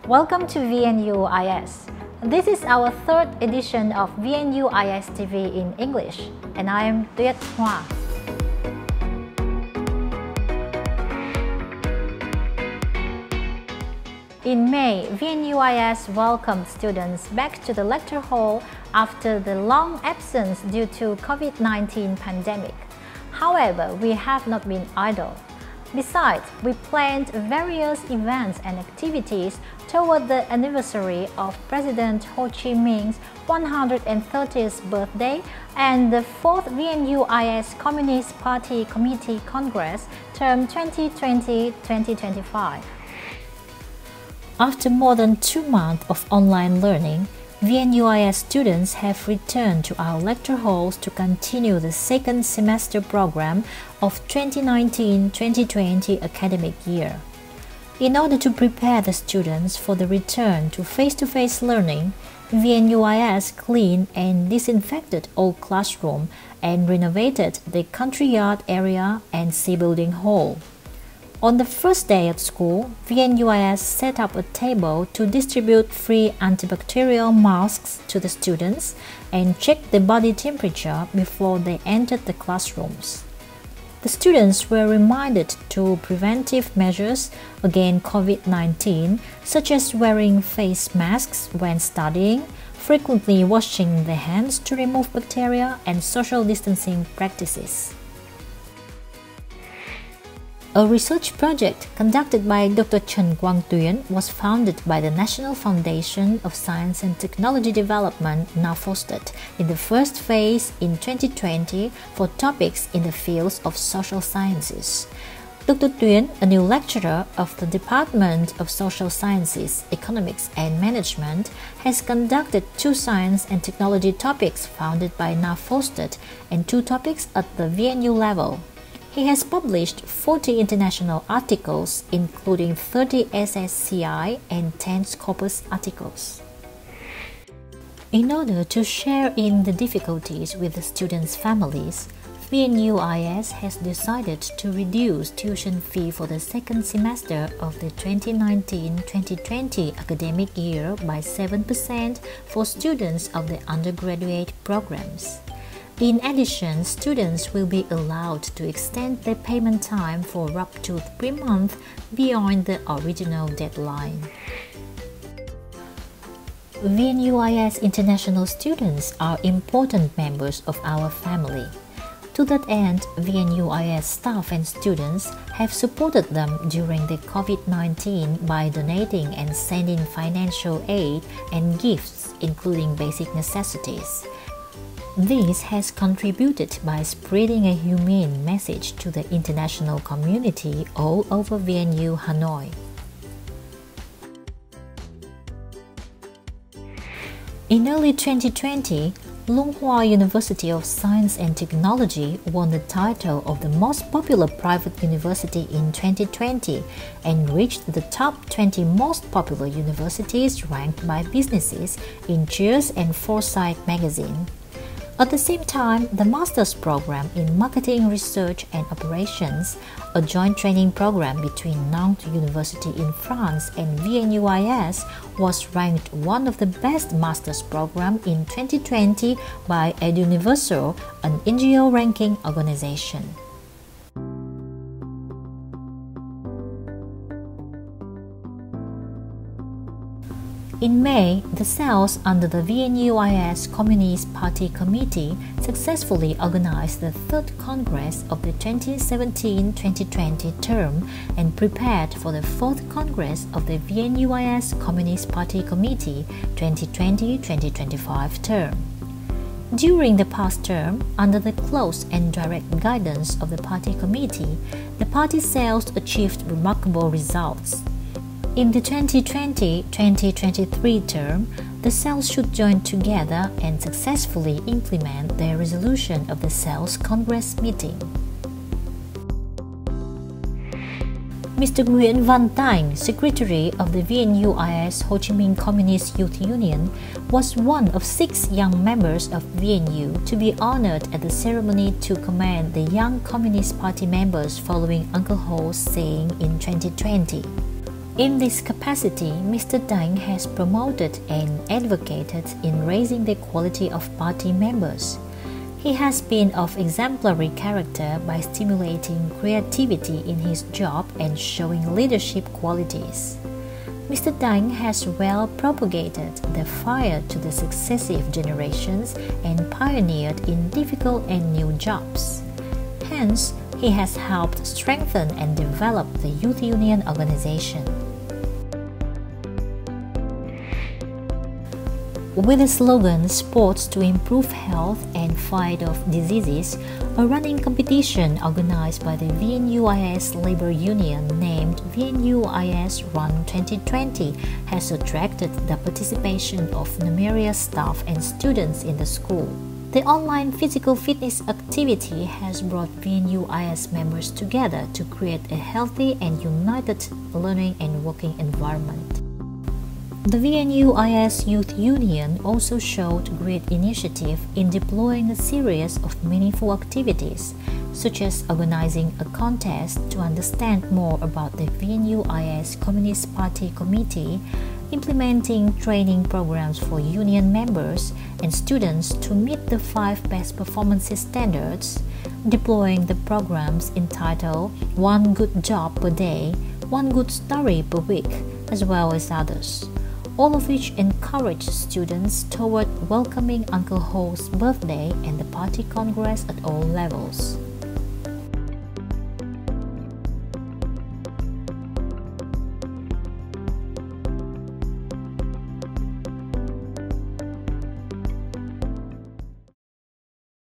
Welcome to VNU-IS. This is our third edition of VNU-IS TV in English, and I am Tuyet Hoa. In May, VNU-IS welcomed students back to the lecture hall after the long absence due to COVID-19 pandemic. However, we have not been idle. Besides, we planned various events and activities toward the anniversary of President Ho Chi Minh's 130th birthday and the 4th VNU-IS Communist Party Committee Congress, term 2020-2025. After more than 2 months of online learning, VNU-IS students have returned to our lecture halls to continue the second semester program of 2019-2020 academic year. In order to prepare the students for the return to face-to-face learning, VNU-IS cleaned and disinfected all classrooms and renovated the country yard area and C building hall. On the first day of school, VNU-IS set up a table to distribute free antibacterial masks to the students and check the body temperature before they entered the classrooms. The students were reminded to preventive measures against COVID-19, such as wearing face masks when studying, frequently washing their hands to remove bacteria, and social distancing practices. A research project conducted by Dr. Trần Quang Tuyến was founded by the National Foundation of Science and Technology Development, now fostered in the first phase in 2020 for topics in the fields of social sciences. Dr. Tuyến, a new lecturer of the Department of Social Sciences, Economics and Management, has conducted 2 science and technology topics founded by now fostered and 2 topics at the VNU level. He has published 40 international articles, including 30 SSCI and 10 Scopus articles. In order to share in the difficulties with the students' families, VNU-IS has decided to reduce tuition fee for the second semester of the 2019-2020 academic year by 7% for students of the undergraduate programs. In addition, students will be allowed to extend their payment time for up to 3 months beyond the original deadline. VNU-IS international students are important members of our family. To that end, VNU-IS staff and students have supported them during the COVID-19 by donating and sending financial aid and gifts, including basic necessities. This has contributed by spreading a humane message to the international community all over VNU Hanoi. In early 2020, Lung Hoa University of Science and Technology won the title of the most popular private university in 2020 and reached the top 20 most popular universities ranked by businesses in Cheers and Foresight magazine. At the same time, the Master's Program in Marketing Research and Operations, a joint training program between Nantes University in France and VNU-IS, was ranked one of the best Master's Program in 2020 by Eduniversal, an NGO ranking organization. In May, the cells under the VNU-IS Communist Party Committee successfully organized the 3rd Congress of the 2017-2020 term and prepared for the 4th Congress of the VNU-IS Communist Party Committee 2020-2025 term. During the past term, under the close and direct guidance of the Party Committee, the party cells achieved remarkable results. In the 2020-2023 term, the cells should join together and successfully implement their resolution of the cells Congress meeting. Mr. Nguyễn Văn Tang, Secretary of the VNU-IS Ho Chi Minh Communist Youth Union, was one of 6 young members of VNU to be honored at the ceremony to commend the young Communist Party members following Uncle Ho's saying in 2020. In this capacity, Mr. Tang has promoted and advocated in raising the quality of party members. He has been of exemplary character by stimulating creativity in his job and showing leadership qualities. Mr. Tang has well propagated the fire to the successive generations and pioneered in difficult and new jobs. Hence, he has helped strengthen and develop the Youth Union organization. With the slogan "Sports to Improve Health and Fight Off Diseases," a running competition organized by the VNU-IS Labor Union named VNU-IS Run 2020 has attracted the participation of numerous staff and students in the school. The online physical fitness activity has brought VNU-IS members together to create a healthy and united learning and working environment. The VNU-IS Youth Union also showed great initiative in deploying a series of meaningful activities, such as organizing a contest to understand more about the VNU-IS Communist Party Committee, implementing training programs for union members and students to meet the 5 best performances standards, deploying the programs entitled "One Good Job Per Day, One Good Story Per Week," as well as others, all of which encourage students toward welcoming Uncle Ho's birthday and the party congress at all levels.